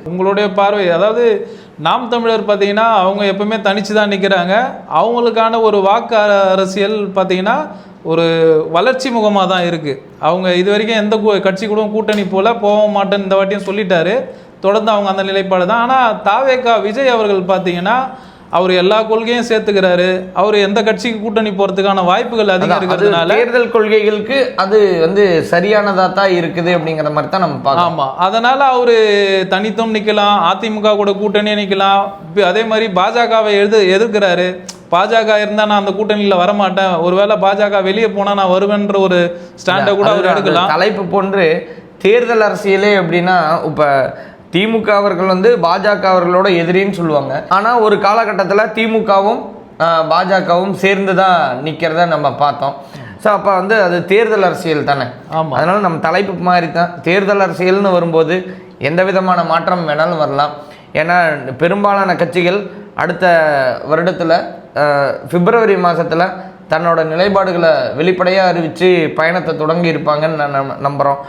உங்களுடைய பார்வை, அதாவது நாம் தமிழர் பார்த்தீங்கன்னா அவங்க எப்பவுமே தனிச்சு தான் நிற்கிறாங்க. அவங்களுக்கான ஒரு வாக்கு அரசியல் பார்த்தீங்கன்னா ஒரு வளர்ச்சி முகமாக தான் இருக்குது. அவங்க இது வரைக்கும் எந்த கட்சி கூட கூட்டணி போக மாட்டேன்னு இந்த வாட்டியும் சொல்லிட்டாரு. தொடர்ந்து அவங்க அந்த நிலைப்பாடு தான். ஆனால் தாவேகா விஜய் அவர்கள் பார்த்தீங்கன்னா அவர் எல்லா கொள்கையும் சேர்த்துக்கிறாரு. அவர் எந்த கட்சிக்கு கூட்டணி போறதுக்கான வாய்ப்புகள் அதிகம் இருக்கிறதுனால தேர்தல் கொள்கைகளுக்கு அது சரியானதா தான் இருக்குது அப்படிங்கிற மாதிரி தான் நம்ம பார்க்கலாம். ஆமா, அதனால அவரு தனித்தும் நிக்கலாம், அதிமுக கூட கூட்டணியே நிக்கலாம். அதே மாதிரி பாஜகவை எதிர்க்கிறாரு. பாஜக இருந்தா நான் அந்த கூட்டணியில வரமாட்டேன், ஒருவேளை பாஜக வெளியே போனா நான் வருவேன்ற ஒரு ஸ்டாண்டை கூட அவர் எடுக்கலாம். தலைப்பு போன்று தேர்தல் அரசியலே எப்படின்னா, இப்ப திமுக அவர்கள் பாஜக அவர்களோட எதிரின்னு சொல்லுவாங்க. ஆனால் ஒரு காலகட்டத்தில் திமுகவும் பாஜகவும் சேர்ந்து தான் நிற்கிறத நம்ம பார்த்தோம். ஸோ அப்போ அது தேர்தல் அரசியல் தானே. அதனால் நம்ம தலைப்பு மாதிரி தான் தேர்தல் அரசியல்னு வரும்போது எந்த விதமான மாற்றம் வேணாலும் வரலாம். ஏன்னா பெரும்பாலான கட்சிகள் அடுத்த வருடத்தில் பிப்ரவரி மாதத்தில் தன்னோட நிலைப்பாடுகளை வெளிப்படையாக அறிவித்து பயணத்தை தொடங்கி இருப்பாங்கன்னு நான் நம்புகிறோம்.